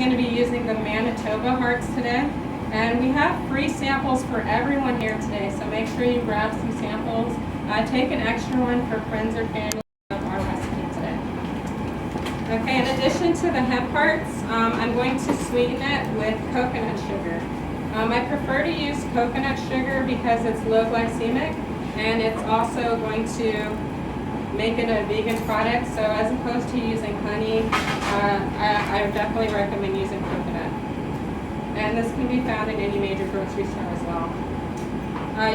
going to be using the Manitoba hearts today. And we have free samples for everyone here today, so make sure you grab some samples. Take an extra one for friends or family of our recipe today. Okay, in addition to the hemp hearts, I'm going to sweeten it with coconut sugar. I prefer to use coconut sugar because it's low glycemic, and it's also going to make it a vegan product. So as opposed to using honey, I definitely recommend using coconut. And this can be found in any major grocery store as well.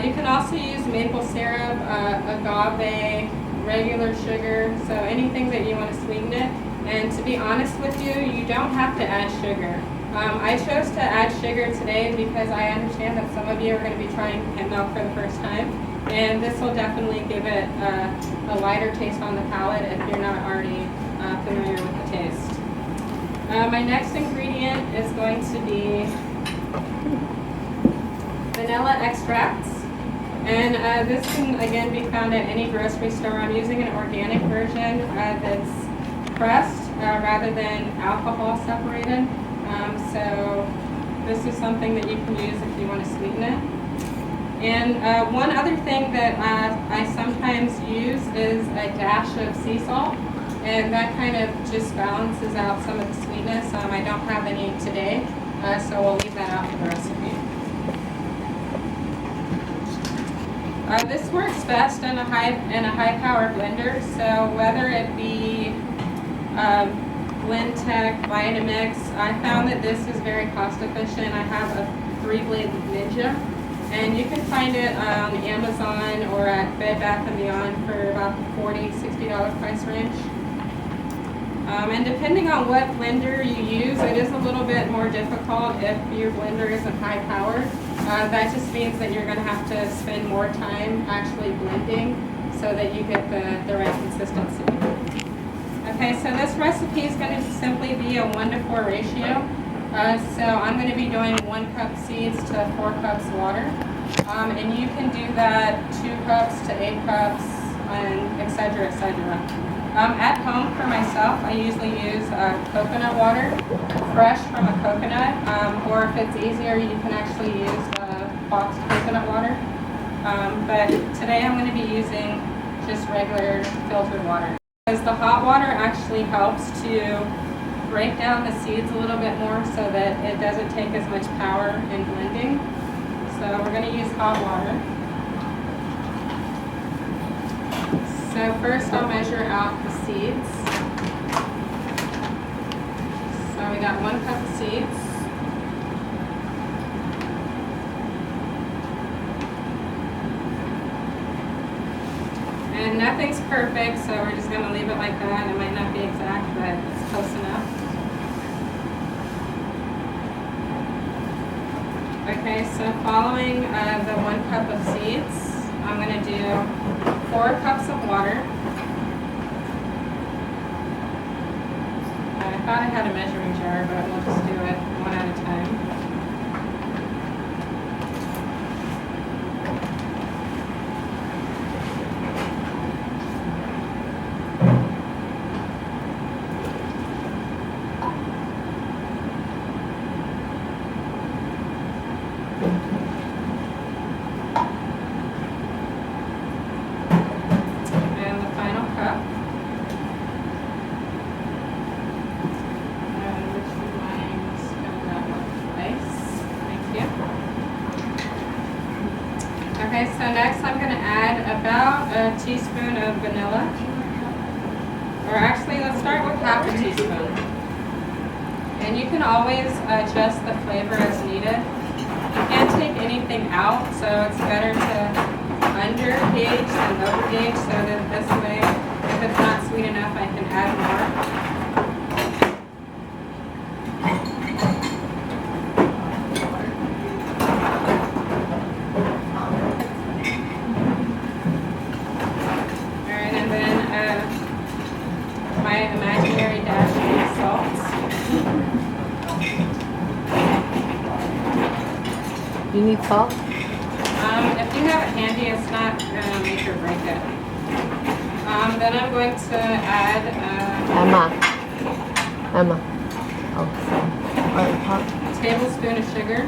You can also use maple syrup, agave, regular sugar, so anything that you want to sweeten it. And to be honest with you, you don't have to add sugar. I chose to add sugar today because I understand that some of you are going to be trying hemp milk for the first time. And this will definitely give it a lighter taste on the palate if you're not already familiar with the taste. My next ingredient is going to be vanilla extracts. And this can again be found at any grocery store. I'm using an organic version that's pressed rather than alcohol separated. So this is something that you can use if you want to sweeten it. And one other thing that I sometimes use is a dash of sea salt, and that kind of just balances out some of the sweetness. I don't have any today, so we'll leave that out for the recipe. This works best in a high power blender, so whether it be Blendtec, Vitamix, I found that this is very cost efficient. I have a 3-blade Ninja, and you can find it on Amazon or at Bed Bath & Beyond for about $40, $60 price range. And depending on what blender you use, it is a little bit more difficult if your blender isn't high powered. That just means that you're going to have to spend more time actually blending so that you get the right consistency. Okay, so this recipe is going to simply be a 1-to-4 ratio. So I'm going to be doing 1 cup seeds to 4 cups water. And you can do that 2 cups to 8 cups, and etc., etc. At home for myself, I usually use coconut water, fresh from a coconut, or if it's easier, you can actually use boxed coconut water. But today I'm going to be using just regular filtered water. Because the hot water actually helps to break down the seeds a little bit more so that it doesn't take as much power in blending. So we're going to use hot water. So first I'll measure out the seeds. So we got 1 cup of seeds. And nothing's perfect, so we're just going to leave it like that. It might not be exact, but it's close enough. Okay, so following the 1 cup of seeds, I'm going to do 4 cups of water. I thought I had a measuring jar, but we'll just do it one at a time. And the final cup. Which reminds me of ice. Thank you. Okay, so next I'm going to add about a teaspoon of vanilla. Or actually, let's start with half a teaspoon. And you can always adjust the flavor as needed. You can't take anything out, so it's better to under gauge than over gauge, so that this way, if it's not sweet enough, I can add more. Alright, and then my imaginary dash of salt. You need salt? If you have it handy, it's not going to make or break it. Then I'm going to add... Emma. Oh, sorry. A tablespoon of sugar.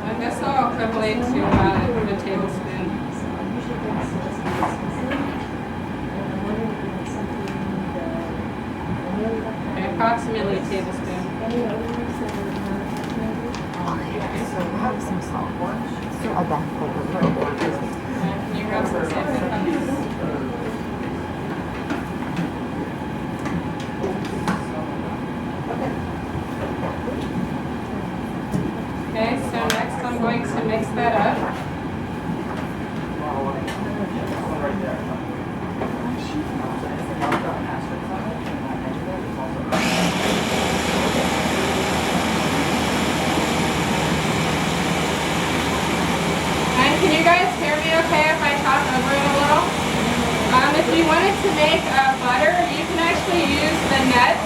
And this will equivalent to about a tablespoon. Okay, approximately a tablespoon. Have some salt. So a bath for the Can you grab some salt? Okay, so next I'm going to mix that up. And can you guys hear me okay if I talk over it a little? If you wanted to make butter, you can actually use the nuts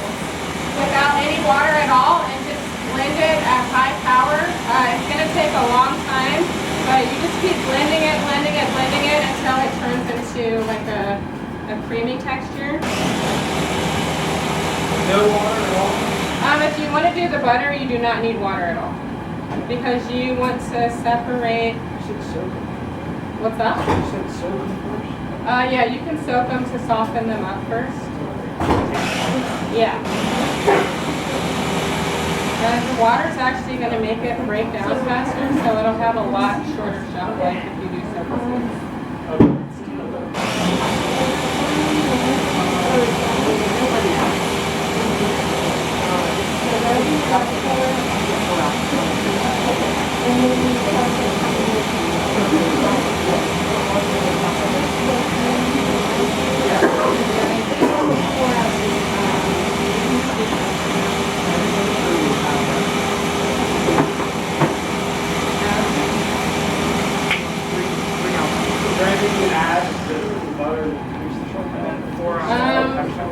without any water at all and just blend it at high power. It's going to take a long time, but you just keep blending it until it turns into like a creamy texture. No water at all? If you want to do the butter, you do not need water at all. Because you want to separate. You should soak them. What's that? You should soak them first. Yeah, you can soak them to soften them up first. Yeah. The water's actually going to make it break down faster, so it'll have a lot shorter shelf life if you do soak it.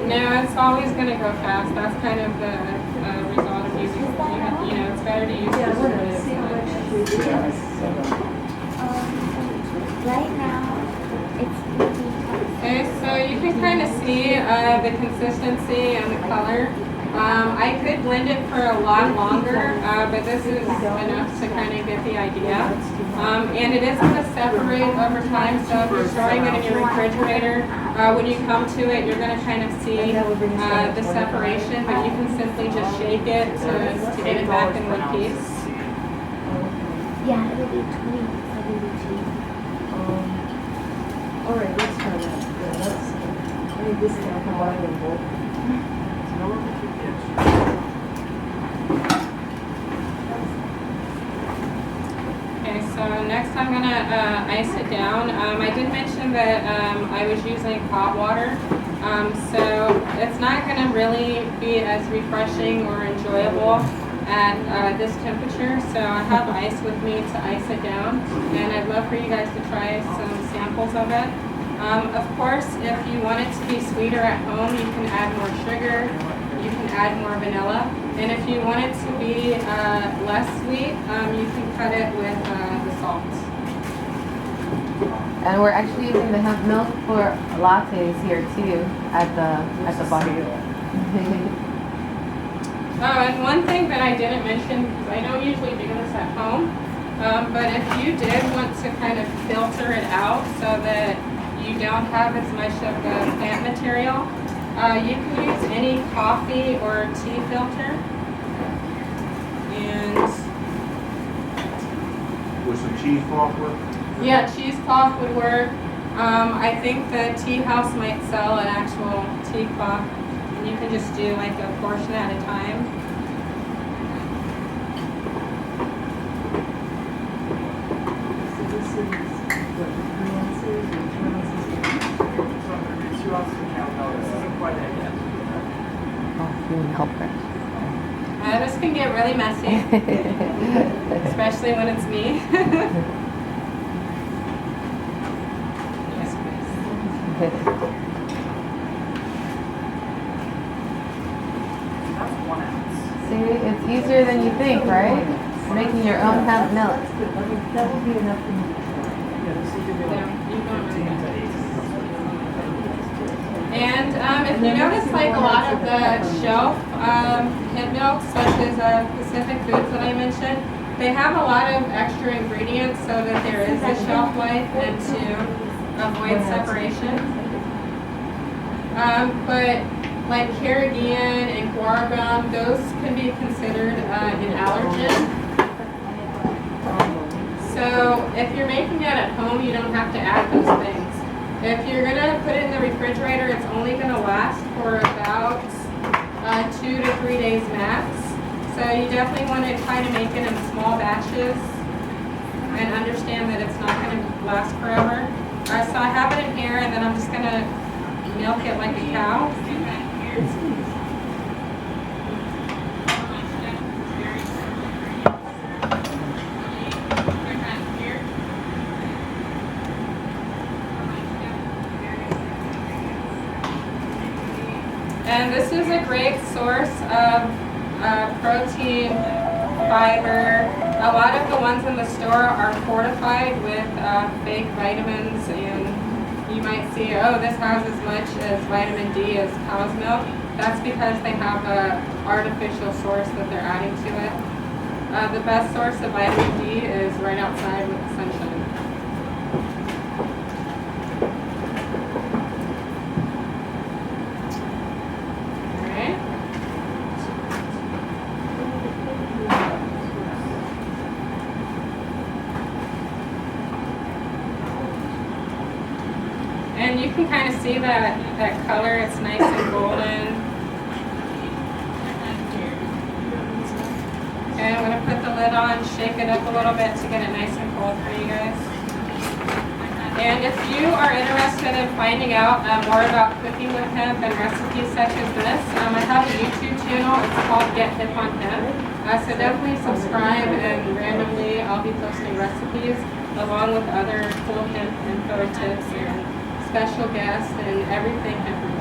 No, it's always going to go fast. That's kind of the result of using, it's better to use this one. Right now, it's Okay, so you can kind of see the consistency and the color. I could blend it for a lot longer, but this is enough to kind of get the idea. And it is going to separate over time, so if you're storing it in your refrigerator, when you come to it, you're going to kind of see the separation, but you can simply just shake it to get it back in one piece. yeah, it'll be 20. All right, let's try that. Yeah, that's. I think this is gonna combine them both. Okay, so next I'm going to ice it down. I did mention that I was using hot water, so it's not going to really be as refreshing or enjoyable at this temperature, so I have ice with me to ice it down, and I'd love for you guys to try some samples of it. Of course, if you want it to be sweeter at home, you can add more sugar, you can add more vanilla, and if you want it to be less sweet, you can cut it with the salt. And we're actually using the hemp milk for lattes here too at the bar. Oh, and one thing that I didn't mention, because I don't usually do this at home, but if you did want to kind of filter it out so that you don't have as much of the plant material, you can use any coffee or tea filter. And With some cheesecloth work? yeah, cheesecloth would work. I think the tea house might sell an actual tea cloth. And you can just do like a portion at a time. So this is what, 3 ounces or 2 ounces? It's 2 ounces of cacao. This isn't quite that yet. Oh, you need help there. This can get really messy, especially when it's me. Yes, please. See, it's easier than you think, right? Making your own hemp milk. That would be enough for me to try. Yeah, you don't really get that. And if you notice, like a lot of the shelf hemp milks, such as Pacific Foods that I mentioned, they have a lot of extra ingredients so that there is a shelf life and to avoid separation. But like carrageenan and guar gum, those can be considered an allergen. So if you're making it at home, you don't have to add those things. If you're gonna put it in the refrigerator, it's only gonna last for about 2 to 3 days max. So you definitely want to try to make it in small batches and understand that it's not gonna last forever. So I have it in here, and then I'm just gonna milk it like a cow. And this is a great source of protein, fiber. A lot of the ones in the store are fortified with fake vitamins, and you might see, oh, this has as much as vitamin D as cow's milk. That's because they have an artificial source that they're adding to it. The best source of vitamin D is right outside with the sunshine. And you can kind of see that color, it's nice and golden. Okay, I'm going to put the lid on, shake it up a little bit to get it nice and cold for you guys. And if you are interested in finding out more about cooking with hemp and recipes such as this, I have a YouTube channel. It's called Get Hip on Hemp. So definitely subscribe, and randomly I'll be posting recipes along with other cool hemp info tips and special guests and everything hemp